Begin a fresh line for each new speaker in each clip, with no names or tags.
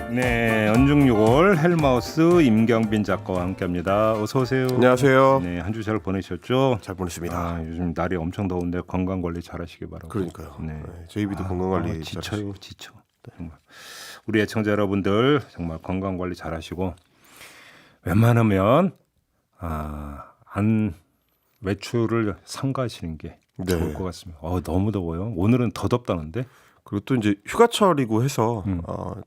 네, 언중유골 헬마우스 임경빈 작가와 함께합니다. 어서 오세요.
안녕하세요.
네, 한 주 잘 보내셨죠?
잘 보냈습니다.
요즘 날이 엄청 더운데 건강 관리 잘하시기 바라고.
그러니까요.
네,
저희비도 건강 관리
지쳐. 정말 우리 애청자 여러분들 정말 건강 관리 잘하시고 웬만하면 안 외출을 삼가하시는 게 좋을 것 같습니다. 너무 더워요. 오늘은 더 덥다는데.
그리고 또 이제 휴가철이고 해서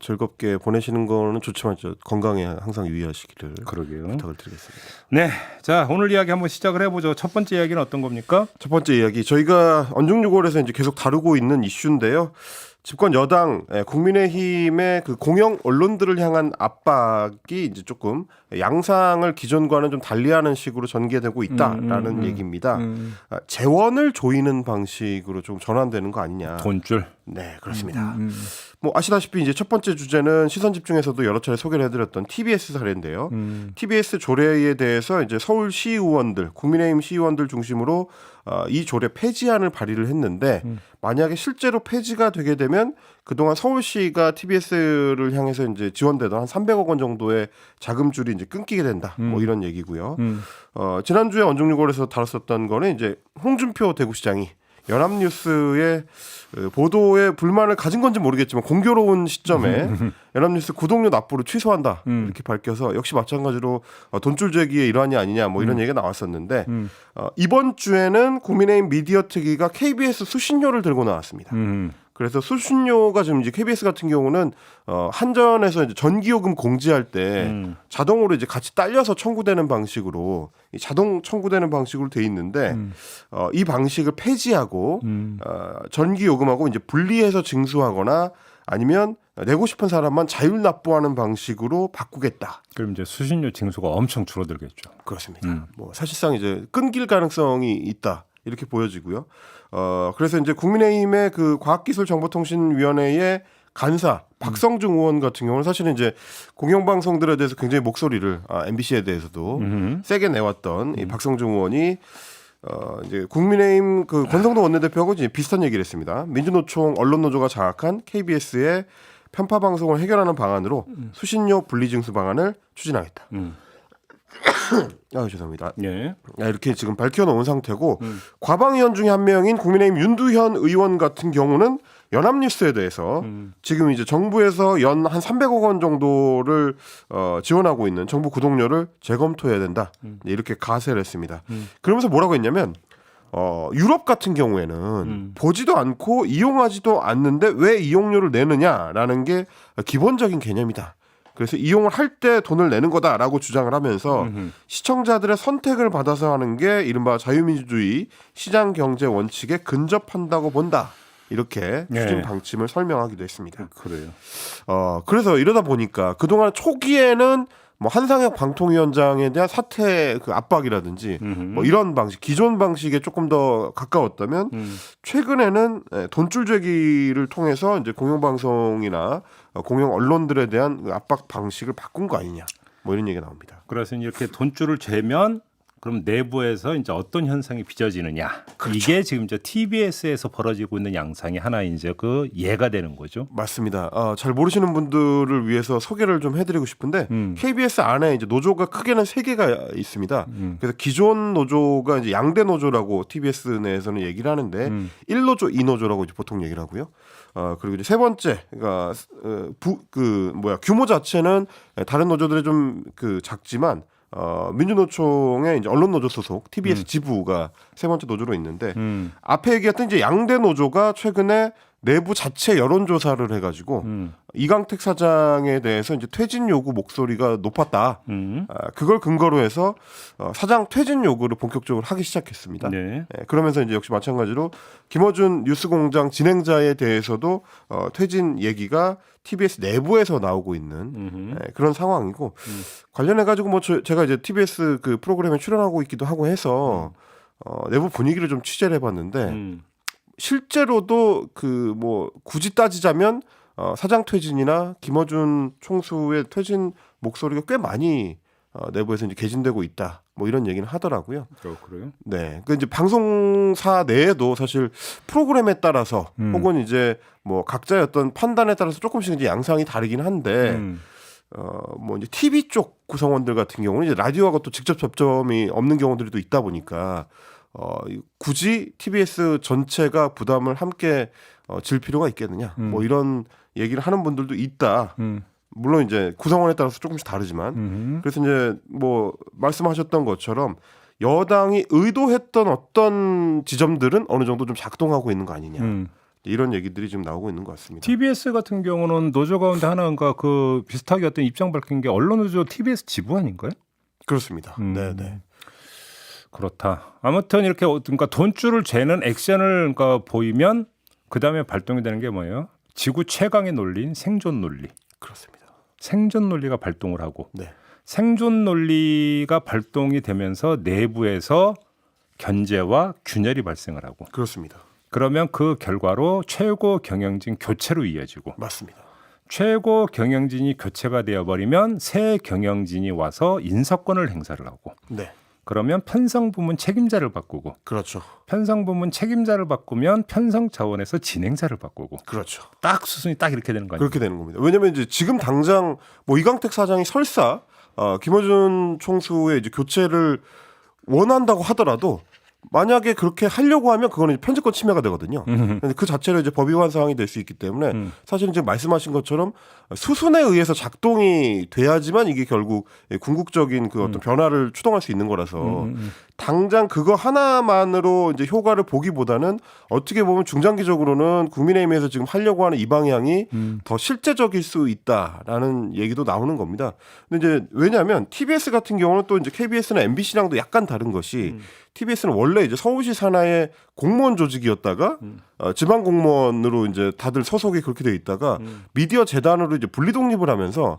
즐겁게 보내시는 거는 좋지만 건강에 항상 유의하시기를
그러게요.
부탁을 드리겠습니다.
네, 자 오늘 이야기 한번 시작을 해보죠. 첫 번째 이야기는 어떤 겁니까?
첫 번째 이야기 저희가 언중유골에서 이제 계속 다루고 있는 이슈인데요. 집권 여당 국민의힘의 그 공영 언론들을 향한 압박이 이제 조금 양상을 기존과는 좀 달리하는 식으로 전개되고 있다라는 얘기입니다. 재원을 조이는 방식으로 좀 전환되는 거 아니냐.
돈줄.
네, 그렇습니다. 뭐 아시다시피 이제 첫 번째 주제는 시선 집중에서도 여러 차례 소개를 해드렸던 TBS 사례인데요. TBS 조례에 대해서 이제 서울 시의원들, 국민의힘 시의원들 중심으로 이 조례 폐지안을 발의를 했는데 만약에 실제로 폐지가 되게 되면 그동안 서울시가 TBS를 향해서 이제 지원되던 한 300억 원 정도의 자금줄이 이제 끊기게 된다. 뭐 이런 얘기고요. 지난주에 언중유골에서 다뤘었던 거는 이제 홍준표 대구시장이 연합뉴스의 보도에 불만을 가진 건지 모르겠지만 공교로운 시점에 연합뉴스 구독료 납부를 취소한다 이렇게 밝혀서 역시 마찬가지로 돈줄 제기의 일환이 아니냐 뭐 이런 얘기가 나왔었는데 이번 주에는 국민의힘 미디어 특위가 KBS 수신료를 들고 나왔습니다. 그래서 수신료가 지금 이제 KBS 같은 경우는 한전에서 이제 전기요금 공지할 때 자동으로 이제 같이 딸려서 청구되는 방식으로 자동 청구되는 방식으로 돼 있는데 이 방식을 폐지하고 전기요금하고 이제 분리해서 징수하거나 아니면 내고 싶은 사람만 자율 납부하는 방식으로 바꾸겠다.
그럼 이제 수신료 징수가 엄청 줄어들겠죠.
그렇습니다. 뭐 사실상 이제 끊길 가능성이 있다 이렇게 보여지고요. 그래서 이제 국민의힘의 그 과학기술정보통신위원회의 간사 박성중 의원 같은 경우는 사실은 이제 공영방송들에 대해서 굉장히 목소리를 MBC에 대해서도 세게 내왔던 이 박성중 의원이 이제 국민의힘 그 권성동 원내대표하고 이제 비슷한 얘기를 했습니다. 민주노총 언론노조가 장악한 KBS의 편파 방송을 해결하는 방안으로 수신료 분리징수 방안을 추진하겠다. 죄송합니다.
예.
이렇게 지금 밝혀놓은 상태고 과방 의원 중에 한 명인 국민의힘 윤두현 의원 같은 경우는 연합뉴스에 대해서 지금 이제 정부에서 연 한 300억 원 정도를 지원하고 있는 정부 구독료를 재검토해야 된다. 이렇게 가세를 했습니다. 그러면서 뭐라고 했냐면 유럽 같은 경우에는 보지도 않고 이용하지도 않는데 왜 이용료를 내느냐라는 게 기본적인 개념이다. 그래서 이용을 할 때 돈을 내는 거다라고 주장을 하면서 시청자들의 선택을 받아서 하는 게 이른바 자유민주주의 시장 경제 원칙에 근접한다고 본다. 이렇게 추진 방침을 설명하기도 했습니다.
그래요.
그래서 이러다 보니까 그동안 초기에는 뭐 한상혁 방통위원장에 대한 사퇴 그 압박이라든지 뭐 이런 방식, 기존 방식에 조금 더 가까웠다면 최근에는 돈줄 제기를 통해서 이제 공영방송이나 공영 언론들에 대한 압박 방식을 바꾼 거 아니냐, 뭐 이런 얘기가 나옵니다.
그래서 이렇게 돈줄을 재면 그럼 내부에서 이제 어떤 현상이 빚어지느냐.
그렇죠.
이게 지금 이제 TBS에서 벌어지고 있는 양상이 하나 이제 그 예가 되는 거죠.
맞습니다. 잘 모르시는 분들을 위해서 소개를 좀 해드리고 싶은데 KBS 안에 이제 노조가 크게는 3개가 있습니다. 그래서 기존 노조가 이제 양대 노조라고 TBS 내에서는 얘기를 하는데 1노조, 2노조라고 이제 보통 얘기를 하고요. 그리고 이제 세 번째, 그러니까 규모 자체는 다른 노조들이 좀 그 작지만. 민주노총의 이제 언론노조 소속 TBS 지부가 세 번째 노조로 있는데 앞에 얘기했던 이제 양대 노조가 최근에 내부 자체 여론조사를 해가지고 이강택 사장에 대해서 이제 퇴진 요구 목소리가 높았다. 그걸 근거로 해서 사장 퇴진 요구를 본격적으로 하기 시작했습니다.
네.
그러면서 이제 역시 마찬가지로 김어준 뉴스공장 진행자에 대해서도 퇴진 얘기가 TBS 내부에서 나오고 있는 그런 상황이고 관련해가지고 뭐 제가 이제 TBS 그 프로그램에 출연하고 있기도 하고 해서 내부 분위기를 좀 취재를 해봤는데. 실제로도 그 뭐 굳이 따지자면 사장 퇴진이나 김어준 총수의 퇴진 목소리가 꽤 많이 내부에서 이제 개진되고 있다. 뭐 이런 얘기는 하더라고요.
그래요?
네, 그 이제 방송사 내에도 사실 프로그램에 따라서 혹은 이제 뭐 각자의 어떤 판단에 따라서 조금씩 이제 양상이 다르긴 한데 뭐 이제 TV 쪽 구성원들 같은 경우는 이제 라디오하고 또 직접 접점이 없는 경우들이 또 있다 보니까 굳이 TBS 전체가 부담을 함께 질 필요가 있겠느냐 뭐 이런 얘기를 하는 분들도 있다. 물론 이제 구성원에 따라서 조금씩 다르지만 그래서 이제 뭐 말씀하셨던 것처럼 여당이 의도했던 어떤 지점들은 어느 정도 좀 작동하고 있는 거 아니냐 이런 얘기들이 지금 나오고 있는 것 같습니다.
TBS 같은 경우는 노조 가운데 하나가 그 비슷하게 어떤 입장 밝힌 게 언론노조 TBS 지부 아닌가요?
그렇습니다. 네.
그렇다. 아무튼 이렇게 그러니까 돈줄을 재는 액션을 그러니까 보이면 그 다음에 발동이 되는 게 뭐예요? 지구 최강의 논리인 생존 논리.
그렇습니다.
생존 논리가 발동을 하고
네.
생존 논리가 발동이 되면서 내부에서 견제와 균열이 발생을 하고
그렇습니다.
그러면 그 결과로 최고 경영진 교체로 이어지고
맞습니다.
최고 경영진이 교체가 되어버리면 새 경영진이 와서 인사권을 행사를 하고
네.
그러면 편성 부문 책임자를 바꾸고
그렇죠.
편성 부문 책임자를 바꾸면 편성 차원에서 진행자를 바꾸고
그렇죠.
딱 수순이 딱 이렇게 되는 거 아니에요?
그렇게 되는 겁니다. 왜냐하면 이제 지금 당장 뭐 이강택 사장이 설사 김어준 총수의 이제 교체를 원한다고 하더라도 만약에 그렇게 하려고 하면 그거는 편집권 침해가 되거든요. 근데 그 자체로 이제 법 위반 사항이 될 수 있기 때문에 사실은 지금 말씀하신 것처럼 수순에 의해서 작동이 돼야지만 이게 결국 궁극적인 그 어떤 변화를 추동할 수 있는 거라서 당장 그거 하나만으로 이제 효과를 보기보다는 어떻게 보면 중장기적으로는 국민의힘에서 지금 하려고 하는 이 방향이 더 실제적일 수 있다라는 얘기도 나오는 겁니다. 근데 이제 왜냐하면 TBS 같은 경우는 또 이제 KBS나 MBC랑도 약간 다른 것이 TBS는 원래 이제 서울시 산하의 공무원 조직이었다가 지방 공무원으로 이제 다들 소속이 그렇게 돼 있다가 미디어 재단으로 이제 분리 독립을 하면서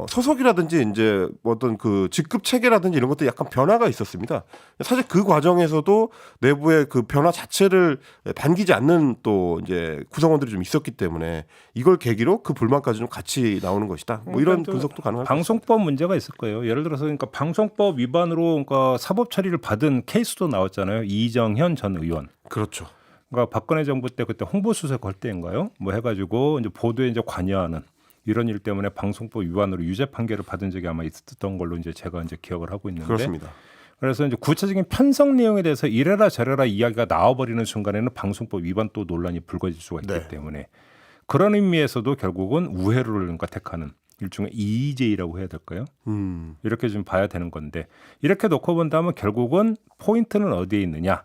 소속이라든지 이제 어떤 그 직급 체계라든지 이런 것도 약간 변화가 있었습니다. 사실 그 과정에서도 내부의 그 변화 자체를 반기지 않는 또 이제 구성원들이 좀 있었기 때문에 이걸 계기로 그 불만까지 좀 같이 나오는 것이다. 뭐 이런 분석도 가능할 것
방송법 문제가 있을 거예요. 예를 들어서 그러니까 방송법 위반으로 그러니까 사법 처리를 받은 케이스도 나왔잖아요. 이정현 전 의원.
그렇죠.
그러니까 박근혜 정부 때 그때 홍보수석 할 때인가요? 뭐 해가지고 이제 보도에 이제 관여하는 이런 일 때문에 방송법 위반으로 유죄 판결을 받은 적이 아마 있었던 걸로 이제 제가 이제 기억을 하고 있는데.
그렇습니다.
그래서 이제 구체적인 편성 내용에 대해서 이래라 저래라 이야기가 나와버리는 순간에는 방송법 위반 또 논란이 불거질 수가 있기 때문에 그런 의미에서도 결국은 우회로를 그러니까 택하는 일종의 EJ라고 해야 될까요? 이렇게 좀 봐야 되는 건데 이렇게 놓고 본다면 결국은 포인트는 어디에 있느냐?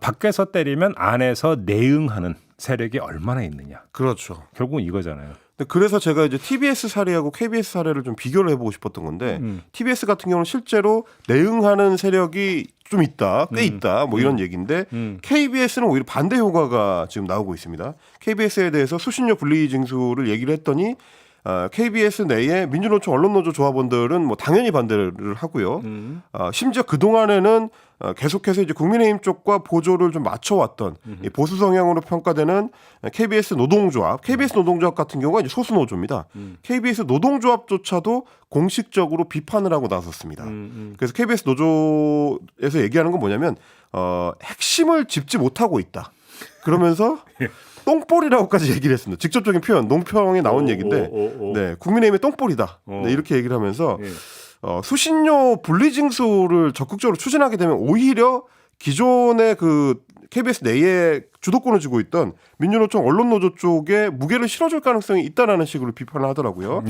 밖에서 때리면 안에서 내응하는 세력이 얼마나 있느냐.
그렇죠.
결국은 이거잖아요.
그래서 제가 이제 TBS 사례하고 KBS 사례를 좀 비교를 해보고 싶었던 건데 TBS 같은 경우는 실제로 내응하는 세력이 좀 있다, 꽤 있다, 뭐 이런 얘기인데 KBS는 오히려 반대 효과가 지금 나오고 있습니다. KBS에 대해서 수신료 분리 징수를 얘기를 했더니 KBS 내에 민주노총 언론노조 조합원들은 뭐 당연히 반대를 하고요. 심지어 그 동안에는 계속해서 이제 국민의힘 쪽과 보조를 좀 맞춰왔던 이 보수 성향으로 평가되는 KBS 노동조합, KBS 노동조합 같은 경우가 이제 소수 노조입니다. KBS 노동조합조차도 공식적으로 비판을 하고 나섰습니다. 그래서 KBS 노조에서 얘기하는 건 뭐냐면 핵심을 짚지 못하고 있다. 그러면서 똥볼이라고까지 얘기를 했습니다. 직접적인 표현, 농평에 나온 얘기인데, 네, 국민의힘의 똥볼이다. 네, 이렇게 얘기를 하면서 수신료 분리징수를 적극적으로 추진하게 되면 오히려 기존의 그 KBS 내에 주도권을 쥐고 있던 민주노총 언론노조 쪽에 무게를 실어줄 가능성이 있다라는 식으로 비판을 하더라고요.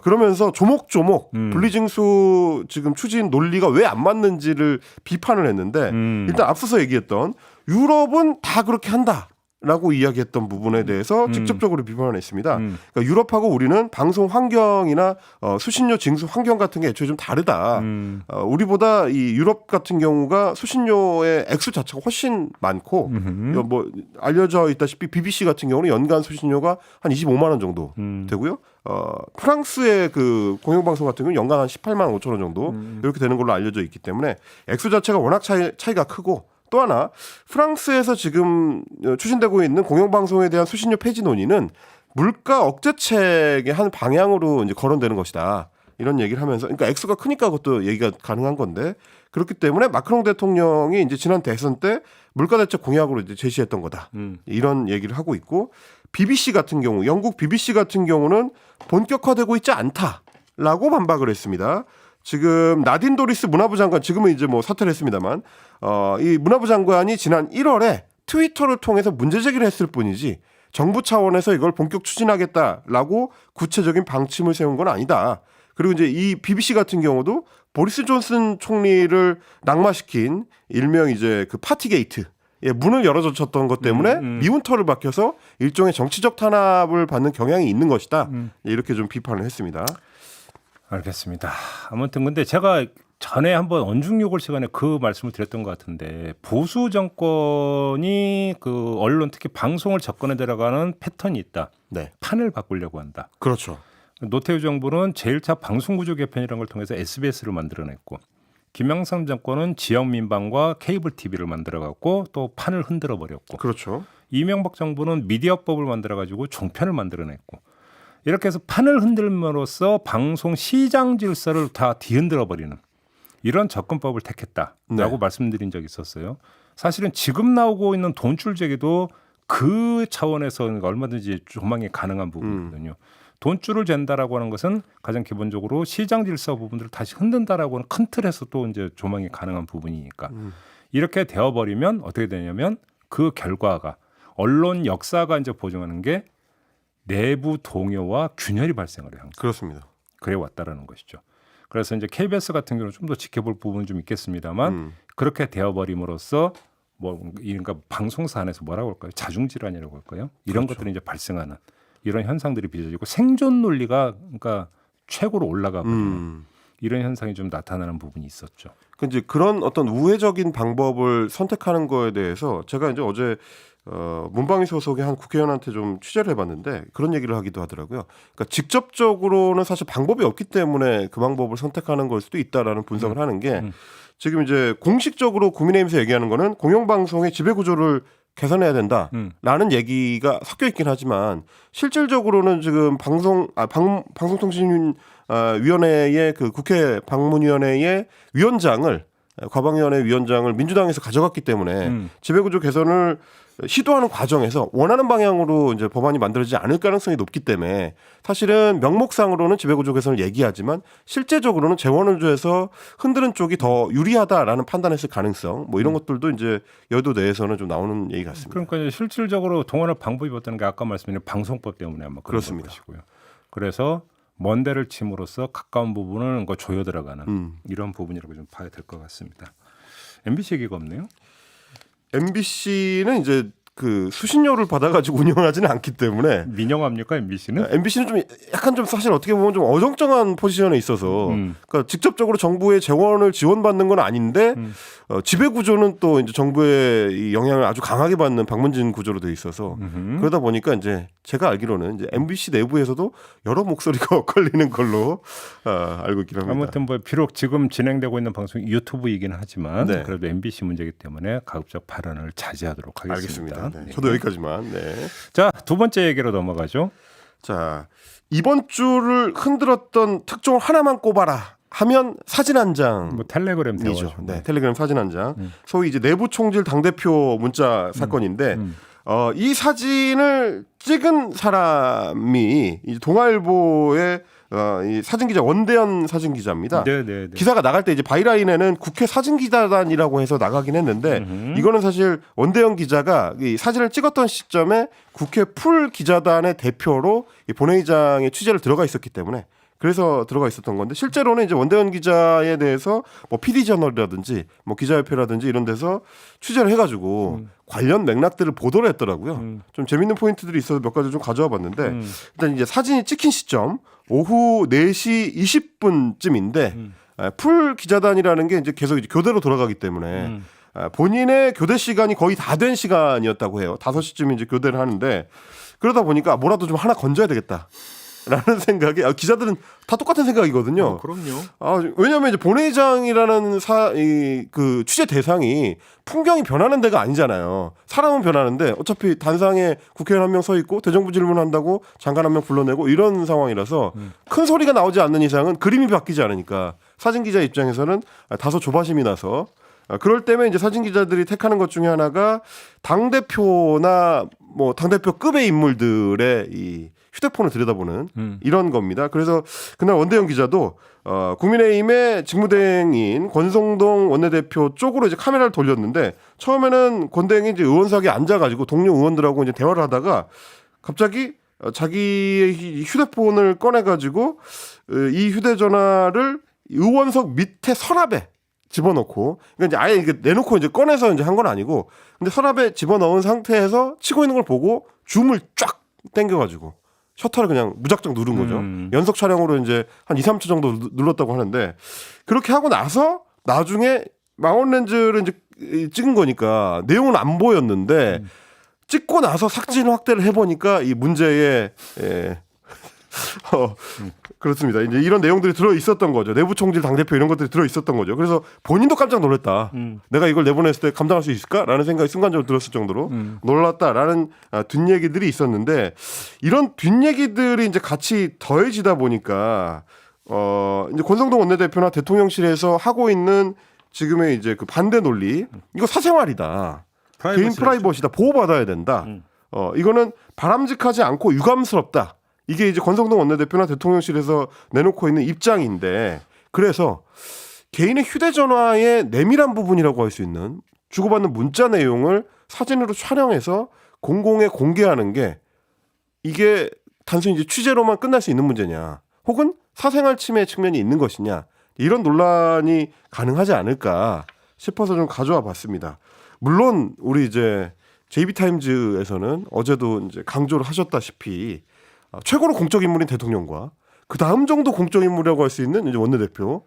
그러면서 조목조목 분리징수 지금 추진 논리가 왜 안 맞는지를 비판을 했는데 일단 앞서서 얘기했던 유럽은 다 그렇게 한다. 라고 이야기했던 부분에 대해서 직접적으로 비판을 했습니다. 그러니까 유럽하고 우리는 방송 환경이나 수신료 징수 환경 같은 게 애초에 좀 다르다. 우리보다 이 유럽 같은 경우가 수신료의 액수 자체가 훨씬 많고 뭐 알려져 있다시피 BBC 같은 경우는 연간 수신료가 한 25만 원 정도 되고요. 프랑스의 그 공영방송 같은 경우는 연간 한 18만 5천 원 정도 이렇게 되는 걸로 알려져 있기 때문에 액수 자체가 워낙 차이가 크고 또 하나 프랑스에서 지금 추진되고 있는 공영방송에 대한 수신료 폐지 논의는 물가 억제책의 한 방향으로 이제 거론되는 것이다. 이런 얘기를 하면서 그러니까 액수가 크니까 그것도 얘기가 가능한 건데 그렇기 때문에 마크롱 대통령이 이제 지난 대선 때 물가 대책 공약으로 이제 제시했던 거다. 이런 얘기를 하고 있고 BBC 같은 경우 영국 BBC 같은 경우는 본격화되고 있지 않다라고 반박을 했습니다. 지금 나딘 도리스 문화부 장관 지금은 이제 뭐 사퇴를 했습니다만 이 문화부 장관이 지난 1월에 트위터를 통해서 문제 제기를 했을 뿐이지 정부 차원에서 이걸 본격 추진하겠다라고 구체적인 방침을 세운 건 아니다. 그리고 이제 이 BBC 같은 경우도 보리스 존슨 총리를 낙마시킨 일명 이제 그 파티게이트 문을 열어젖혔던 것 때문에 미운 털을 박혀서 일종의 정치적 탄압을 받는 경향이 있는 것이다. 이렇게 좀 비판을 했습니다.
알겠습니다. 아무튼 근데 제가 전에 한번 언중요골 시간에 그 말씀을 드렸던 것 같은데 보수 정권이 그 언론 특히 방송을 접근해 들어가는 패턴이 있다.
네.
판을 바꾸려고 한다.
그렇죠.
노태우 정부는 제1차 방송구조 개편이라는 걸 통해서 SBS를 만들어냈고 김영삼 정권은 지역 민방과 케이블 TV를 만들어갖고 또 판을 흔들어 버렸고
그렇죠.
이명박 정부는 미디어법을 만들어가지고 종편을 만들어냈고 이렇게 해서 판을 흔들므로써 방송 시장 질서를 다 뒤흔들어 버리는 이런 접근법을 택했다라고
네.
말씀드린 적이 있었어요. 사실은 지금 나오고 있는 돈줄 제기도 그 차원에서 얼마든지 조망이 가능한 부분이거든요. 돈줄을 잰다라고 하는 것은 가장 기본적으로 시장 질서 부분들을 다시 흔든다라고 하는 큰 틀에서 또 이제 조망이 가능한 부분이니까 이렇게 되어버리면 어떻게 되냐면 그 결과가 언론 역사가 이제 보증하는 게 내부 동요와 균열이 발생을 해요.
그렇습니다.
그래 왔다라는 것이죠. 그래서 이제 KBS 같은 경우는 좀 더 지켜볼 부분은 좀 있겠습니다만 그렇게 되어버림으로써 뭐 그러니까 방송사 안에서 뭐라고 할까요? 자중질환이라고 할까요? 이런
그렇죠.
것들이 이제 발생하는 이런 현상들이 빚어지고 생존 논리가 그러니까 최고로 올라가거든요. 이런 현상이 좀 나타나는 부분이 있었죠.
이제 그런 어떤 우회적인 방법을 선택하는 거에 대해서 제가 이제 어제 문방위 소속의 한 국회의원한테 좀 취재를 해봤는데 그런 얘기를 하기도 하더라고요. 그러니까 직접적으로는 사실 방법이 없기 때문에 그 방법을 선택하는 걸 수도 있다라는 분석을 하는 게 지금 이제 공식적으로 국민의힘에서 얘기하는 거는 공영방송의 지배구조를 개선해야 된다라는 얘기가 섞여 있긴 하지만 실질적으로는 지금 방송통신위원회의 그 국회 방문위원회의 위원장을 과방위원회 위원장을 민주당에서 가져갔기 때문에 지배구조 개선을 시도하는 과정에서 원하는 방향으로 이제 법안이 만들어지지 않을 가능성이 높기 때문에 사실은 명목상으로는 지배구조 개선을 얘기하지만 실제적으로는 재원을조에서 흔드는 쪽이 더 유리하다라는 판단했을 가능성 뭐 이런 것들도 이제 여도 내에서는 좀 나오는 얘기 같습니다.
그러니까 이제 실질적으로 동원할 방법이 없다는 게 아까 말씀드린 방송법 때문에 아마 그런
그렇습니다.
것이고요. 그래서 먼 데를 침으로써 가까운 부분을 조여 들어가는 이런 부분이라고 좀 봐야 될 것 같습니다. MBC 얘기가 없네요.
MBC는 이제 그 수신료를 받아가지고 운영하지는 않기 때문에
민영합니까 MBC는?
MBC는 좀 약간 좀 사실 어떻게 보면 좀 어정쩡한 포지션에 있어서 그러니까 직접적으로 정부의 재원을 지원받는 건 아닌데 지배 구조는 또 이제 정부의 이 영향을 아주 강하게 받는 방문진 구조로 돼 있어서 그러다 보니까 이제 제가 알기로는 이제 MBC 내부에서도 여러 목소리가 엇갈리는 걸로 알고 있긴 합니다.
아무튼 뭐 비록 지금 진행되고 있는 방송이 유튜브이기는 하지만
네.
그래도 MBC 문제이기 때문에 가급적 발언을 자제하도록 하겠습니다.
알겠습니다. 네.
네.
저도 여기까지만. 네.
자, 두 번째 얘기로 넘어가죠.
자, 이번 주를 흔들었던 특종 하나만 꼽아라 하면 사진 한 장.
뭐 텔레그램
이죠.
대화죠.
네, 텔레그램 사진 한 장. 소위 이제 내부 총질 당대표 문자 사건인데 이 사진을 찍은 사람이 이제 동아일보의 이 사진 기자 원대현 사진 기자입니다.
네.
기사가 나갈 때 이제 바이라인에는 국회 사진 기자단이라고 해서 나가긴 했는데 이거는 사실 원대현 기자가 이 사진을 찍었던 시점에 국회 풀 기자단의 대표로 이 본회의장에 취재를 들어가 있었기 때문에 그래서 들어가 있었던 건데 실제로는 이제 원대현 기자에 대해서 뭐 PD저널이라든지 뭐 기자협회라든지 이런 데서 취재를 해가지고 관련 맥락들을 보도를 했더라고요. 좀 재밌는 포인트들이 있어서 몇 가지 좀 가져와 봤는데 일단 이제 사진이 찍힌 시점 오후 4시 20분쯤인데 풀 기자단이라는 게 이제 계속 이제 교대로 돌아가기 때문에 본인의 교대 시간이 거의 다 된 시간이었다고 해요. 5시쯤 이제 교대를 하는데 그러다 보니까 뭐라도 좀 하나 건져야 되겠다. 라는 생각이 기자들은 다 똑같은 생각이거든요.
그럼요.
왜냐하면 이제 본회의장이라는 그 취재 대상이 풍경이 변하는 데가 아니잖아요. 사람은 변하는데 어차피 단상에 국회의원 한 명 서 있고 대정부 질문한다고 장관 한 명 불러내고 이런 상황이라서 큰 소리가 나오지 않는 이상은 그림이 바뀌지 않으니까 사진 기자 입장에서는 다소 조바심이 나서 그럴 때면 이제 사진 기자들이 택하는 것 중에 하나가 당 대표나 뭐 당 대표급의 인물들의 이 휴대폰을 들여다보는 이런 겁니다. 그래서 그날 원대영 기자도 국민의힘의 직무대행인 권성동 원내대표 쪽으로 이제 카메라를 돌렸는데 처음에는 권대행이 이제 의원석에 앉아가지고 동료 의원들하고 이제 대화를 하다가 갑자기 자기의 휴대폰을 꺼내가지고 이 휴대전화를 의원석 밑에 서랍에 집어넣고 그러니까 이제 아예 이게 내놓고 이제 꺼내서 이제 한 건 아니고 근데 서랍에 집어넣은 상태에서 치고 있는 걸 보고 줌을 쫙 당겨가지고 셔터를 그냥 무작정 누른 거죠. 연속 촬영으로 이제 한 2, 3초 정도 눌렀다고 하는데 그렇게 하고 나서 나중에 망원 렌즈를 이제 찍은 거니까 내용은 안 보였는데 찍고 나서 삭진 확대를 해보니까 이 문제의 그렇습니다. 이제 이런 내용들이 들어 있었던 거죠. 내부 총질 당대표 이런 것들이 들어 있었던 거죠. 그래서 본인도 깜짝 놀랐다. 내가 이걸 내보냈을 때 감당할 수 있을까라는 생각이 순간적으로 들었을 정도로 놀랐다라는 뒷얘기들이 있었는데 이런 뒷얘기들이 이제 같이 더해지다 보니까 이제 권성동 원내대표나 대통령실에서 하고 있는 지금의 이제 그 반대 논리 이거 사생활이다. 개인 프라이버시다. 보호받아야 된다. 이거는 바람직하지 않고 유감스럽다. 이게 이제 권성동 원내대표나 대통령실에서 내놓고 있는 입장인데 그래서 개인의 휴대전화의 내밀한 부분이라고 할 수 있는 주고받는 문자 내용을 사진으로 촬영해서 공공에 공개하는 게 이게 단순히 이제 취재로만 끝날 수 있는 문제냐 혹은 사생활 침해 측면이 있는 것이냐 이런 논란이 가능하지 않을까 싶어서 좀 가져와 봤습니다. 물론 우리 이제 JB타임즈에서는 어제도 이제 강조를 하셨다시피 최고로 공적 인물인 대통령과 그 다음 정도 공적 인물이라고 할 수 있는 이제 원내대표,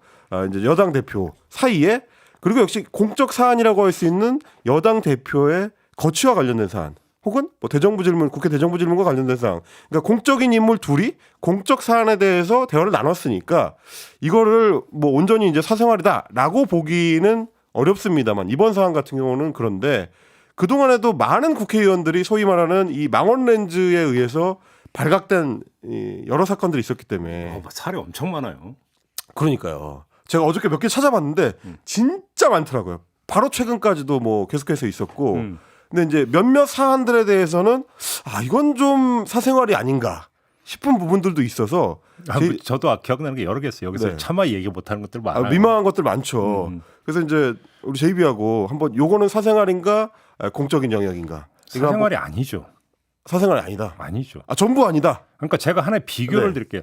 이제 여당 대표 사이에 그리고 역시 공적 사안이라고 할 수 있는 여당 대표의 거취와 관련된 사안, 혹은 뭐 대정부 질문, 국회 대정부 질문과 관련된 사안, 그러니까 공적인 인물 둘이 공적 사안에 대해서 대화를 나눴으니까 이거를 뭐 온전히 이제 사생활이다라고 보기는 어렵습니다만 이번 사안 같은 경우는 그런데 그 동안에도 많은 국회의원들이 소위 말하는 이 망원 렌즈에 의해서 발각된 여러 사건들이 있었기 때문에
사례 엄청 많아요.
그러니까요. 제가 어저께 몇 개 찾아봤는데 진짜 많더라고요. 바로 최근까지도 뭐 계속해서 있었고 근데 이제 몇몇 사안들에 대해서는 이건 좀 사생활이 아닌가 싶은 부분들도 있어서
저도 기억나는 게 여러 개 있어요. 여기서
네.
차마 얘기 못하는 것들 많아요.
민망한 것들 많죠. 그래서 이제 우리 JB하고 한번 요거는 사생활인가 공적인 영역인가
사생활이 아니죠.
사생활이 아니다.
아니죠.
전부 아니다.
그러니까 제가 하나의 비교를
네.
드릴게요.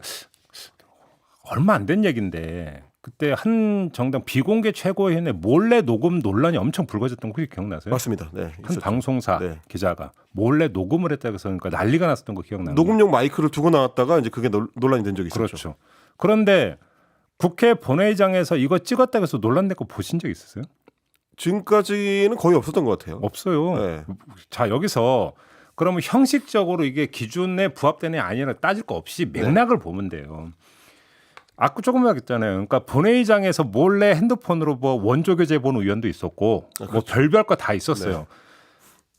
얼마 안 된 얘기인데 그때 한 정당 비공개 최고위원회 몰래 녹음 논란이 엄청 불거졌던 거 혹시 기억나세요?
맞습니다. 네,
한
있었죠.
방송사
네.
기자가 몰래 녹음을 했다고 해서 그러니까 난리가 났었던 거 기억나요?
녹음용 마이크를 두고 나왔다가 이제 그게 논란이 된 적이 있었죠.
그렇죠. 그런데 국회 본회의장에서 이거 찍었다고 해서 논란 된 거 보신 적 있으세요?
지금까지는 거의 없었던 것 같아요.
없어요.
네.
자 여기서 그러면 형식적으로 이게 기준에 부합되느냐 아니냐 따질 거 없이 맥락을 보면 돼요. 아까 조금 얘기했잖아요. 그러니까 본회의장에서 몰래 핸드폰으로 뭐 원조 교재 본 의원도 있었고 뭐 별별 거 다 있었어요.
네.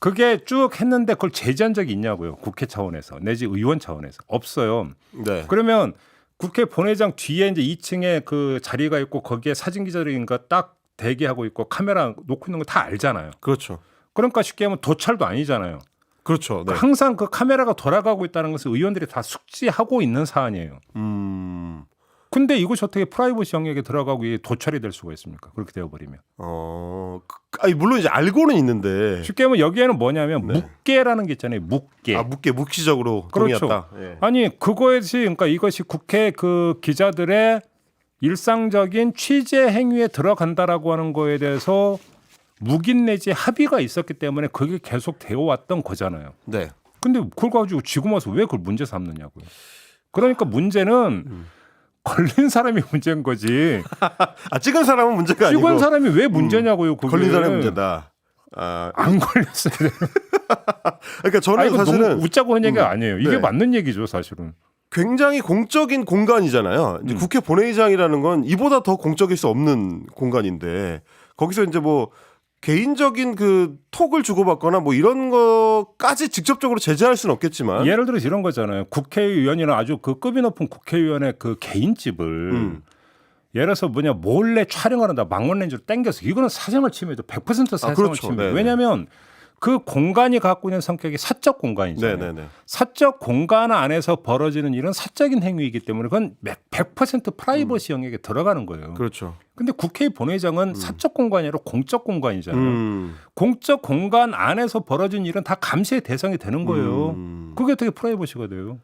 그게 쭉 했는데 그걸 제지한 적이 있냐고요. 국회 차원에서 내지 의원 차원에서 없어요.
네.
그러면 국회 본회의장 뒤에 이제 2층에 그 자리가 있고 거기에 사진 기자들인가 딱 대기하고 있고 카메라 놓고 있는 거 다 알잖아요.
그렇죠.
그러니까 쉽게 하면 도찰도 아니잖아요.
그렇죠. 네.
항상 그 카메라가 돌아가고 있다는 것을 의원들이 다 숙지하고 있는 사안이에요. 근데 이것이 어떻게 프라이버시 영역에 들어가고 이게 도찰이 될 수가 있습니까? 그렇게 되어버리면.
물론 이제 알고는 있는데.
쉽게 하면 여기에는 뭐냐면
네.
묵계라는 게 있잖아요. 묵계.
묵시적으로
그렇죠.
동의했다. 예.
아니 그것이 그러니까 이것이 국회 그 기자들의 일상적인 취재 행위에 들어간다라고 하는 거에 대해서 묵인 내지 합의가 있었기 때문에 그게 계속 되어 왔던 거잖아요.
네.
근데 그걸 가지고 지금 와서 왜 그걸 문제 삼느냐고요. 그러니까 문제는 걸린 사람이 문제인 거지.
찍은 사람은 문제가 아니고.
찍은 사람이 왜 문제냐고요. 그게.
걸린 사람이 문제다.
안 걸렸어요.
그러니까 저는
이거
사실은
너무 웃자고 한 얘기가 아니에요. 이게
네.
맞는 얘기죠, 사실은.
굉장히 공적인 공간이잖아요. 이제 국회 본회의장이라는 건 이보다 더 공적일 수 없는 공간인데 거기서 이제 뭐 개인적인 그 톡을 주고받거나 뭐 이런 거까지 직접적으로 제재할 수는 없겠지만
예를 들어서 이런 거잖아요. 국회의원이나 아주 그 급이 높은 국회의원의 그 개인집을 예를 들어서 몰래 촬영을 한다. 망원렌즈로 땡겨서 이거는 사생활 침해죠. 100% 사생활
그렇죠.
침해.
네네.
왜냐하면 그 공간이 갖고 있는 성격이 사적 공간이잖아요.
네네네.
사적 공간 안에서 벌어지는 일은 사적인 행위이기 때문에 그건 100% 프라이버시 영역에 들어가는 거예요.
그렇죠.
근데 국회 본회의장은 사적 공간이 아니라 공적 공간이잖아요.
음.
공적 공간 안에서 벌어진 일은 다 감시의 대상이 되는 거예요. 그게 어떻게 프라이버시가 돼요?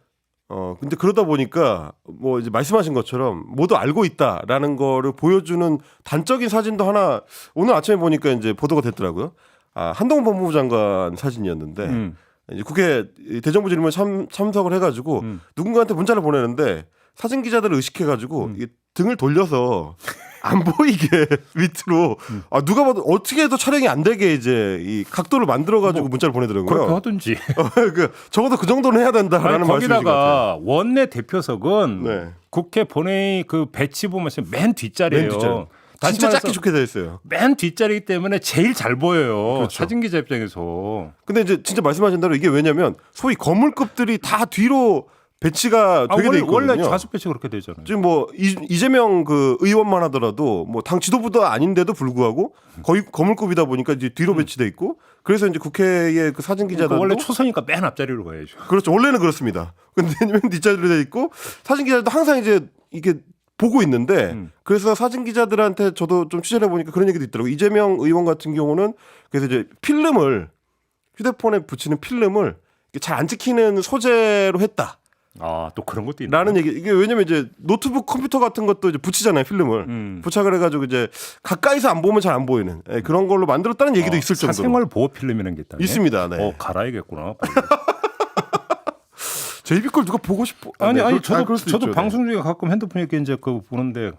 근데 그러다 보니까 뭐 이제 말씀하신 것처럼 모두 알고 있다라는 거를 보여주는 단적인 사진도 하나 오늘 아침에 보니까 이제 보도가 됐더라고요. 한동훈 법무부 장관 사진이었는데 이제 국회 대정부 질문에 참석을 해가지고 누군가한테 문자를 보내는데 사진 기자들을 의식해가지고 이게 등을 돌려서 안 보이게 밑으로 누가 봐도 어떻게 해도 촬영이 안 되게 이제 이 각도를 만들어가지고 문자를 보내더라고요.
그렇게 하든지.
적어도 그 정도는 해야 된다라는 말씀이신 것 같아요.
거기다가 원내 대표석은
네.
국회 본회의 그 배치 보면 맨 뒷자리예요.
맨 뒷자리.
다시
진짜
말해서
작게 좋게 되어 있어요.
맨 뒷자리이기 때문에 제일 잘 보여요.
그렇죠.
사진 기자 입장에서.
근데 이제 진짜 말씀하신 대로 이게 왜냐면 소위 거물급들이 다 뒤로 배치가 되게 돼 있거든요.
원래 좌석 배치 그렇게 되잖아요.
지금 뭐 이재명 그 의원만 하더라도 뭐 당 지도부도 아닌데도 불구하고 거의 거물급이다 보니까 이제 뒤로 배치돼 있고 그래서 이제 국회의 그 사진 기자들도
원래 초선이니까 맨 앞자리로 가야죠.
그렇죠. 원래는 그렇습니다. 근데 맨 뒷자리로 돼 있고 사진 기자들도 항상 이제 이게 보고 있는데 그래서 사진 기자들한테 저도 좀 취재를 해보니까 그런 얘기도 있더라고요. 이재명 의원 같은 경우는 그래서 이제 필름을 휴대폰에 붙이는 필름을 잘 안 찍히는 소재로 했다.
또 그런 것도 있나?
라는 얘기. 이게 왜냐면 이제 노트북 컴퓨터 같은 것도 이제 붙이잖아요, 필름을. 부착을 해가지고 이제 가까이서 안 보면 잘 안 보이는 그런 걸로 만들었다는 얘기도 있을 정도로.
사생활 보호 필름이라는 게 있다.
있습니다. 네.
갈아야겠구나.
제이비 걸 누가 보고 싶어?
아니
그럴 수도
저도
있죠.
방송 중에 가끔 핸드폰 이렇게 이제 그 보는데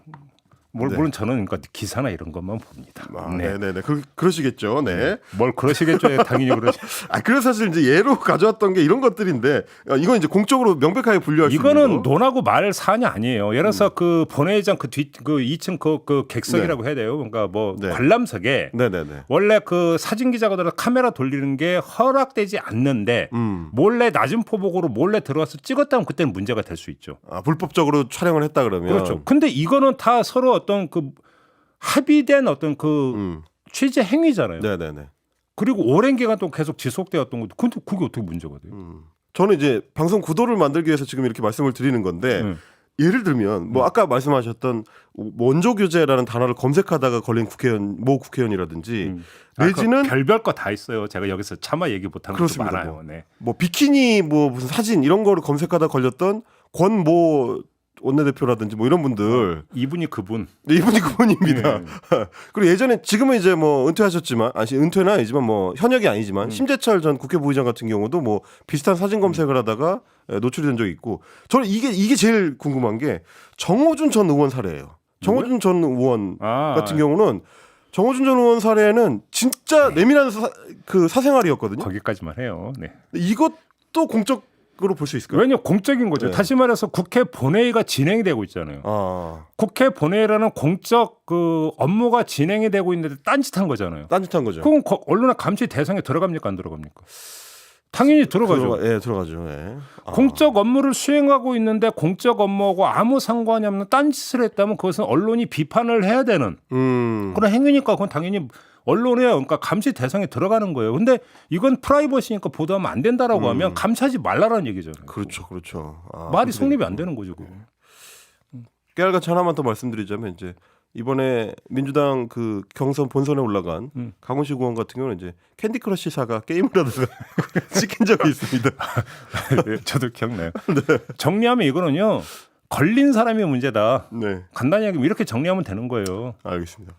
물론 저는 그러니까 기사나 이런 것만 봅니다.
네네네. 그러시겠죠. 네.
뭘 그러시겠죠. 당연히 그러시.
그래서 사실 이제 예로 가져왔던 게 이런 것들인데 이건 이제 공적으로 명백하게 분류할 수 있는
이거는
거.
논하고 말 사안이 아니에요. 예를 들어서 그 본회의장 그 2층 그 객석이라고 해야 돼요. 그러니까 뭐
네.
관람석에
네네네.
원래 그 사진 기자가 들어 카메라 돌리는 게 허락되지 않는데 몰래 낮은 포복으로 몰래 들어와서 찍었다면 그때는 문제가 될 수 있죠.
불법적으로 촬영을 했다 그러면.
그렇죠. 근데 이거는 다 서로 어떤 그 합의된 어떤 그 취재 행위잖아요.
네네네.
그리고 오랜 기간 동안 계속 지속되었던 것도 근데 그게 어떻게 문제가 돼요?
저는 이제 방송 구도를 만들기 위해서 지금 이렇게 말씀을 드리는 건데 예를 들면 뭐 아까 말씀하셨던 원조 교제라는 단어를 검색하다가 걸린 모 국회의원이라든지 내지는
별별 거 다 있어요. 제가 여기서 차마 얘기 못하는 것도
그렇습니다.
많아요. 네.
뭐 비키니 뭐 무슨 사진 이런 거를 검색하다 걸렸던 권모 원내대표라든지 뭐 이런 분들
이분이 그분.
네, 이분이 그분입니다. 그리고 예전에 지금은 이제 뭐 은퇴하셨지만 은퇴는 아니지만 뭐 현역이 아니지만 심재철 전 국회 부의장 같은 경우도 뭐 비슷한 사진 검색을 하다가 노출이 된 적이 있고 저는 이게 제일 궁금한 게 정호준 전 의원 사례예요. 정호준 전 의원 같은 경우는 정호준 전 의원 사례는 진짜 내밀한 그 사생활이었거든요.
거기까지만 해요. 네.
이것도 공적으로 볼 수 있을까요?
왜냐 공적인 거죠.
네.
다시 말해서 국회 본회의가 진행이 되고 있잖아요. 국회 본회의라는 공적 그 업무가 진행이 되고 있는데 딴짓한 거잖아요.
딴짓한 거죠.
그럼 언론의 감시 대상에 들어갑니까 안 들어갑니까? 당연히 들어가죠.
들어가죠. 예.
공적 업무를 수행하고 있는데 공적 업무하고 아무 상관이 없는 딴짓을 했다면 그것은 언론이 비판을 해야 되는 그런 행위니까 그건 당연히 언론의 그러니까 감시 대상에 들어가는 거예요. 근데 이건 프라이버시니까 보도하면 안 된다라고 하면 감시하지 말라는 얘기잖아요.
그렇죠.
말이 성립이 안 되는 거죠. 그거.
깨알같이 하나만 더 말씀드리자면 이제 이번에 민주당 그 경선 본선에 올라간 강훈식 의원 같은 경우는 이제 캔디 크러쉬 사가 게임을 하다가 찍힌 적이 있습니다.
네, 저도 기억나요. 네. 정리하면 이거는요. 걸린 사람이 문제다.
네.
간단히 얘기하면 이렇게 정리하면 되는 거예요.
알겠습니다.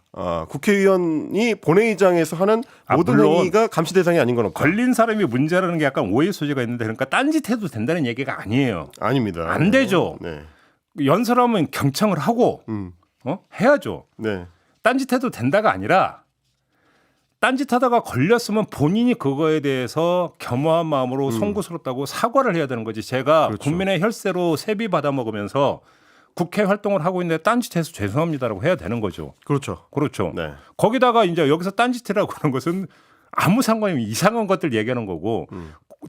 국회의원이 본회의장에서 하는 모든
물론
행위가 감시 대상이 아닌 건 없다.
걸린 사람이 문제라는 게 약간 오해 소지가 있는데 그러니까 딴짓해도 된다는 얘기가 아니에요.
아닙니다.
안 되죠.
네.
연설하면 경청을 하고 해야죠.
네.
딴짓해도 된다가 아니라 딴짓하다가 걸렸으면 본인이 그거에 대해서 겸허한 마음으로 송구스럽다고 사과를 해야 되는 거지. 제가
그렇죠.
국민의 혈세로 세비 받아 먹으면서 국회 활동을 하고 있는데 딴짓해서 죄송합니다라고 해야 되는 거죠.
그렇죠.
그렇죠.
네.
거기다가 이제 여기서 딴짓이라고 하는 것은 아무 상관이 없는 이상한 것들 얘기하는 거고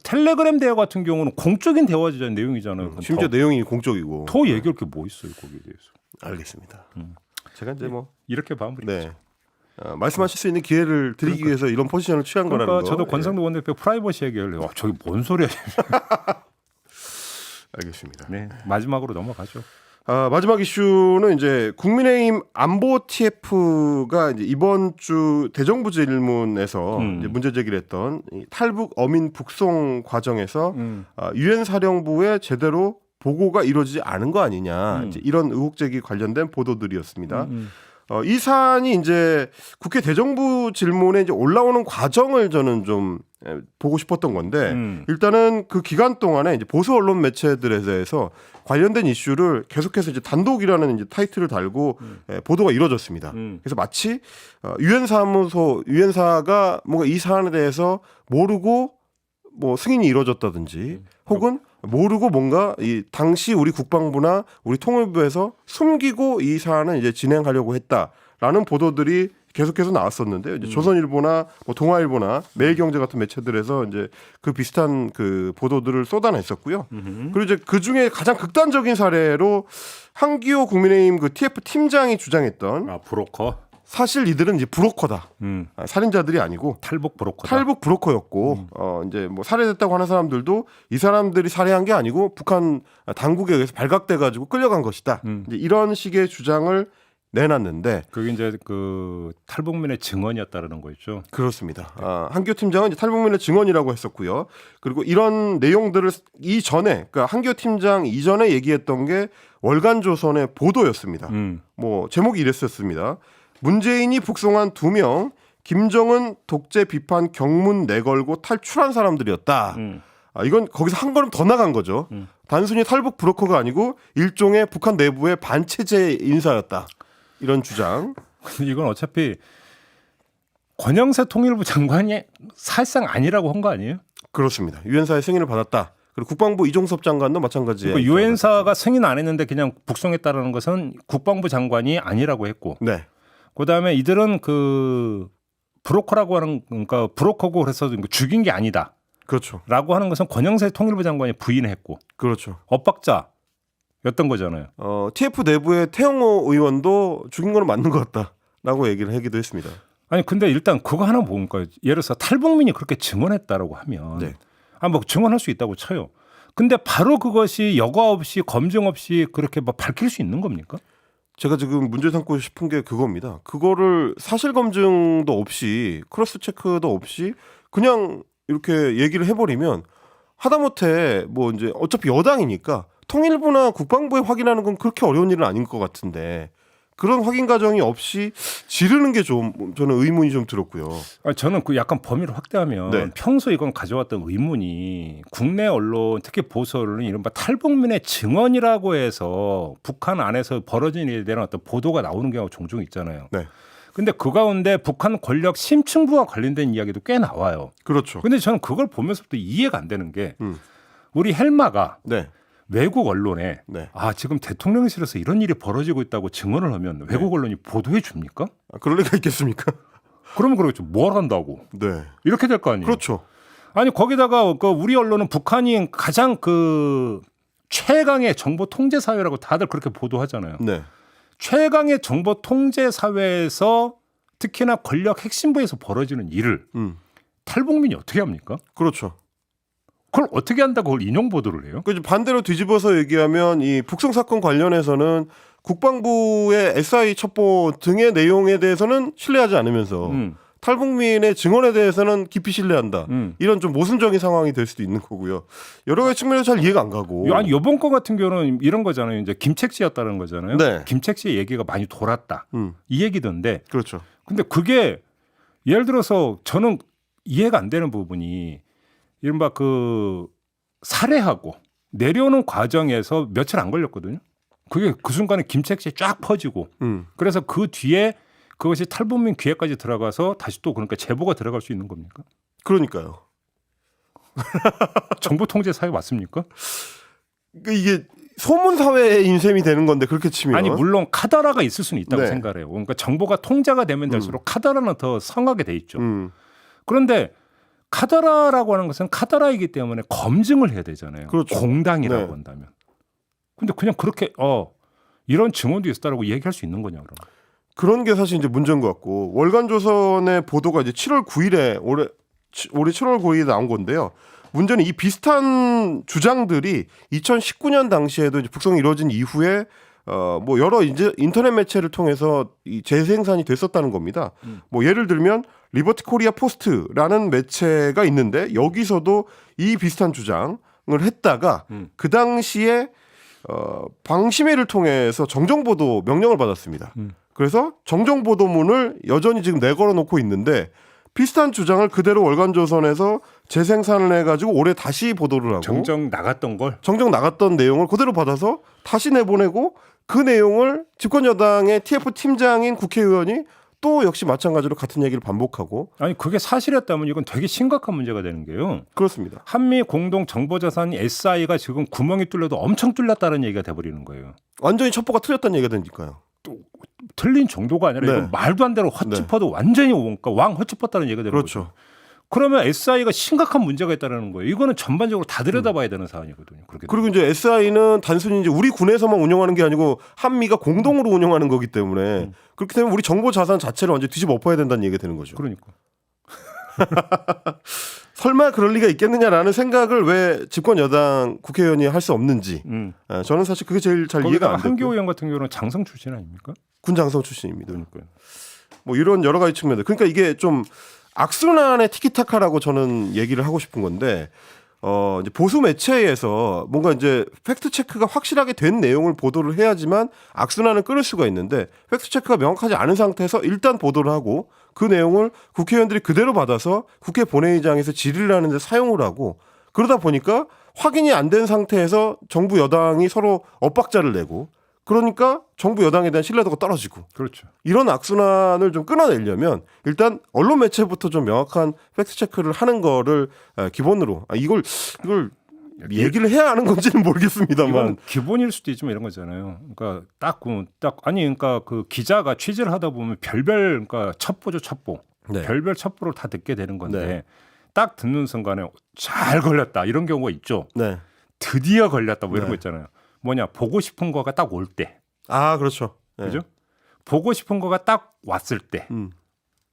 텔레그램 대화 같은 경우는 공적인 대화적 내용이잖아요.
심지어 내용이 공적이고.
더 얘기할 게 뭐 있어요 거기에 대해서.
알겠습니다. 제가 이제 뭐
이렇게 마무리.
네. 말씀하실 수 있는 기회를 드리기 위해서 이런 포지션을 취한
그러니까
거라는 거.
저도 권성도 원내대표 프라이버시 얘기를 해요. 저기 뭔 소리야.
알겠습니다.
네, 마지막으로 넘어가죠.
마지막 이슈는 이제 국민의힘 안보 TF가 이제 이번 주 대정부 질문에서 이제 문제 제기를 했던 이 탈북 어민 북송 과정에서 유엔 사령부에 제대로 보고가 이루어지지 않은 거 아니냐 이제 이런 의혹 제기 관련된 보도들이었습니다. 이 사안이 이제 국회 대정부 질문에 이제 올라오는 과정을 저는 좀 보고 싶었던 건데 일단은 그 기간 동안에 이제 보수 언론 매체들에 대해서 관련된 이슈를 계속해서 이제 단독이라는 이제 타이틀을 달고 보도가 이루어졌습니다. 그래서 마치 유엔사가 뭔가 이 사안에 대해서 모르고 뭐 승인이 이루어졌다든지 혹은 모르고 뭔가 이 당시 우리 국방부나 우리 통일부에서 숨기고 이 사안을 이제 진행하려고 했다라는 보도들이 계속해서 나왔었는데 이제 조선일보나 뭐 동아일보나 매일경제 같은 매체들에서 이제 그 비슷한 그 보도들을 쏟아냈었고요. 그리고 이제 그 중에 가장 극단적인 사례로 한기호 국민의힘 그 TF 팀장이 주장했던
브로커.
사실 이들은 이제 브로커다. 살인자들이 아니고
탈북 브로커다.
탈북 브로커였고 이제 뭐 살해됐다고 하는 사람들도 이 사람들이 살해한 게 아니고 북한 당국에 의해서 발각돼 가지고 끌려간 것이다. 이제 이런 식의 주장을 내놨는데
그게 이제 그 탈북민의 증언이었다라는 거죠.
그렇습니다. 한기호 팀장은 이제 탈북민의 증언이라고 했었고요. 그리고 이런 내용들을 이전에 그러니까 한기호 팀장 이전에 얘기했던 게 월간조선의 보도였습니다. 뭐 제목이 이랬었습니다. 문재인이 북송한 2명 김정은 독재 비판 경문 내걸고 탈출한 사람들이었다. 이건 거기서 한 걸음 더 나간 거죠. 단순히 탈북 브로커가 아니고 일종의 북한 내부의 반체제 인사였다. 이런 주장.
근데 이건 어차피 권영세 통일부 장관이 사실상 아니라고 한 거 아니에요?
그렇습니다. 유엔사의 승인을 받았다. 그리고 국방부 이종섭 장관도 마찬가지예요.
그러니까 유엔사가 승인 안 했는데 그냥 북송했다라는 것은 국방부 장관이 아니라고 했고
네.
그다음에 이들은 그 브로커라고 하는 그러니까 브로커고 그래서 죽인 게 아니다.
그렇죠.
라고 하는 것은 권영세 통일부 장관이 부인했고
그렇죠.
엇박자였던 거잖아요.
TF 내부의 태영호 의원도 죽인 거는 맞는 것 같다라고 얘기를 하기도 했습니다.
아니 근데 일단 그거 하나 보니까 예를 들어서 탈북민이 그렇게 증언했다라고 하면
네.
뭐 증언할 수 있다고 쳐요. 근데 바로 그것이 여과 없이 검증 없이 그렇게 막 밝힐 수 있는 겁니까?
제가 지금 문제 삼고 싶은 게 그겁니다. 그거를 사실 검증도 없이 크로스 체크도 없이 그냥 이렇게 얘기를 해버리면 하다못해 뭐 이제 어차피 여당이니까 통일부나 국방부에 확인하는 건 그렇게 어려운 일은 아닌 것 같은데 그런 확인 과정이 없이 지르는 게 좀 저는 의문이 좀 들었고요.
저는 그 약간 범위를 확대하면
네.
평소 이건 가져왔던 의문이 국내 언론 특히 보수 언론은 이른바 탈북민의 증언이라고 해서 북한 안에서 벌어진 일에 대한 어떤 보도가 나오는 경우가 종종 있잖아요.
네.
근데 그 가운데 북한 권력 심층부와 관련된 이야기도 꽤 나와요.
그렇죠.
근데 저는 그걸 보면서부터 이해가 안 되는 게 우리 헬마가
네.
외국 언론에
네.
지금 대통령실에서 이런 일이 벌어지고 있다고 증언을 하면 외국 언론이 보도해 줍니까?
그럴 리가 있겠습니까?
그러면 그러겠죠. 뭘 한다고?
네.
이렇게 될 거 아니에요.
그렇죠.
아니 거기다가 그 우리 언론은 북한이 가장 그 최강의 정보 통제 사회라고 다들 그렇게 보도하잖아요.
네.
최강의 정보 통제 사회에서 특히나 권력 핵심부에서 벌어지는 일을 탈북민이 어떻게 합니까?
그렇죠.
그걸 어떻게 한다고 그걸 인용 보도를 해요?
그 반대로 뒤집어서 얘기하면 이 북송 사건 관련해서는 국방부의 SI 첩보 등의 내용에 대해서는 신뢰하지 않으면서 탈북민의 증언에 대해서는 깊이 신뢰한다. 이런 좀 모순적인 상황이 될 수도 있는 거고요. 여러 가지 측면에서 잘 이해가 안 가고.
아니 이번 거 같은 경우는 이런 거잖아요. 이제 김책 씨였다는 거잖아요.
네.
김책 씨의 얘기가 많이 돌았다. 이 얘기던데.
그렇죠.
근데 그게 예를 들어서 저는 이해가 안 되는 부분이 이른바 그 살해하고 내려오는 과정에서 며칠 안 걸렸거든요. 그게 그 순간에 김책 씨에 쫙 퍼지고 그래서 그 뒤에 그것이 탈북민 귀에까지 들어가서 다시 또 그러니까 제보가 들어갈 수 있는 겁니까?
그러니까요.
정보 통제 사회 맞습니까?
그러니까 이게 소문 사회의 인셈이 되는 건데 그렇게 치면
아니 물론 카더라가 있을 수는 있다고
네.
생각해요. 그러니까 정보가 통제가 되면 될수록 카더라는 더 성하게 돼 있죠. 그런데 카더라라고 하는 것은 카더라이기 때문에 검증을 해야 되잖아요.
그렇죠.
공당이라고
네.
한다면. 근데 그냥 그렇게 이런 증언도 있었다라고 얘기할 수 있는 거냐 그럼.
그런 게 사실 이제 문제인 것 같고 월간조선의 보도가 이제 7월 9일에 올해 7월 9일에 나온 건데요. 문제는 이 비슷한 주장들이 2019년 당시에도 이제 북송이 이루어진 이후에 뭐 여러 이제 인터넷 매체를 통해서 이 재생산이 됐었다는 겁니다. 뭐 예를 들면 리버티 코리아 포스트라는 매체가 있는데 여기서도 이 비슷한 주장을 했다가 그 당시에 방심회를 통해서 정정보도 명령을 받았습니다. 그래서 정정보도문을 여전히 지금 내걸어 놓고 있는데 비슷한 주장을 그대로 월간조선에서 재생산을 해가지고 올해 다시 보도를 하고
정정 나갔던
내용을 그대로 받아서 다시 내보내고 그 내용을 집권여당의 TF 팀장인 국회의원이 또 역시 마찬가지로 같은 얘기를 반복하고
아니 그게 사실이었다면 이건 되게 심각한 문제가 되는 게요.
그렇습니다.
한미 공동 정보자산 SI가 지금 구멍이 뚫려도 엄청 뚫렸다는 얘기가 돼버리는 거예요.
완전히 첩보가 틀렸다는 얘기가 되니까요.
틀린 정도가 아니라
네.
이건 말도 안 되는 헛짚어도 완전히 그러니까 왕 헛짚었다는 얘기가 되는
그렇죠.
거죠. 그러면 SI가 심각한 문제가 있다는 거예요. 이거는 전반적으로 다 들여다봐야 되는 사안이거든요. 그렇게
그리고 이제 SI는 단순히 이제 우리 군에서만 운영하는 게 아니고 한미가 공동으로 운영하는 거기 때문에 그렇기 때문에 우리 정보 자산 자체를 완전 뒤집어 엎어야 된다는 얘기가 되는 거죠.
그러니까.
설마 그럴 리가 있겠느냐라는 생각을 왜 집권 여당 국회의원이 할 수 없는지 저는 사실 그게 제일 잘 이해가 안 돼요.
한교호 의원 같은 경우는 장성 출신 아닙니까?
군 장성 출신입니다.
그러니까요.
뭐 이런 여러 가지 측면들. 그러니까 이게 좀 악순환의 티키타카라고 저는 얘기를 하고 싶은 건데 이제 보수 매체에서 뭔가 이제 팩트 체크가 확실하게 된 내용을 보도를 해야지만 악순환을 끊을 수가 있는데 팩트 체크가 명확하지 않은 상태에서 일단 보도를 하고 그 내용을 국회의원들이 그대로 받아서 국회 본회의장에서 질의를 하는데 사용을 하고 그러다 보니까 확인이 안 된 상태에서 정부 여당이 서로 엇박자를 내고 그러니까 정부 여당에 대한 신뢰도가 떨어지고
그렇죠.
이런 악순환을 좀 끊어내려면 일단 언론 매체부터 좀 명확한 팩트 체크를 하는 거를 기본으로 이걸 얘기를 해야 하는 건지는 모르겠습니다만
이건 기본일 수도 있지만 이런 거잖아요. 그러니까 그러니까 그 기자가 취재를 하다 보면 별별 그러니까 첩보
네.
별별 첩보를 다 듣게 되는 건데
네.
딱 듣는 순간에 잘 걸렸다 이런 경우가 있죠.
네.
드디어 걸렸다 뭐 이런
네.
거 있잖아요. 뭐냐 보고 싶은 거가 딱 올 때,
아 그렇죠. 네.
그죠? 보고 싶은 거가 딱 왔을 때,
음.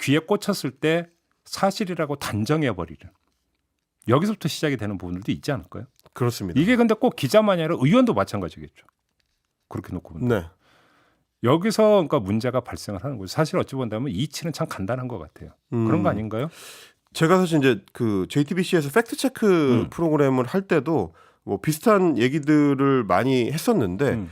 귀에 꽂혔을 때 사실이라고 단정해 버리는 여기서부터 시작이 되는 부분들도 있지 않을까요?
그렇습니다.
이게 근데 꼭 기자만이 아니라 의원도 마찬가지겠죠. 그렇게 놓고 보면
네.
여기서 그러니까 문제가 발생을 하는 거죠. 사실 어찌 본다면 이치는 참 간단한 것 같아요. 그런 거 아닌가요?
제가 사실 이제 그 JTBC에서 팩트 체크 프로그램을 할 때도 뭐 비슷한 얘기들을 많이 했었는데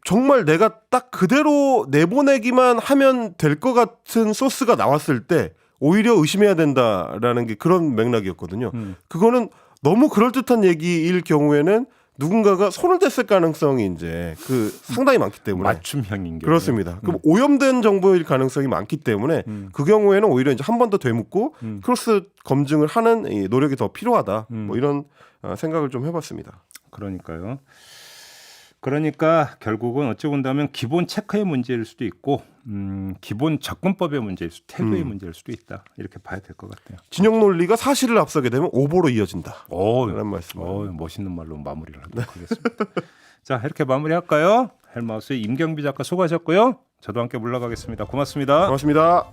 정말 내가 딱 그대로 내보내기만 하면 될 것 같은 소스가 나왔을 때 오히려 의심해야 된다라는 게 그런 맥락이었거든요. 그거는 너무 그럴듯한 얘기일 경우에는 누군가가 손을 댔을 가능성이 이제 그 상당히 많기 때문에
맞춤형인 게
그렇습니다. 그럼 오염된 정보일 가능성이 많기 때문에 그 경우에는 오히려 이제 한 번 더 되묻고 크로스 검증을 하는 이 노력이 더 필요하다. 뭐 이런 생각을 좀 해봤습니다.
그러니까요. 그러니까 결국은 어찌 본다면 기본 체크의 문제일 수도 있고 기본 접근법의 문제일 수도 태도의 문제일 수도 있다. 이렇게 봐야 될 것 같아요.
진영 논리가 사실을 앞서게 되면 오보로 이어진다.
그런
말씀.
멋있는 말로 마무리를 하도록 하겠습니다. 자, 이렇게 마무리할까요? 헬마우스의 임경비 작가 수고하셨고요. 저도 함께 물러가겠습니다. 고맙습니다.
고맙습니다.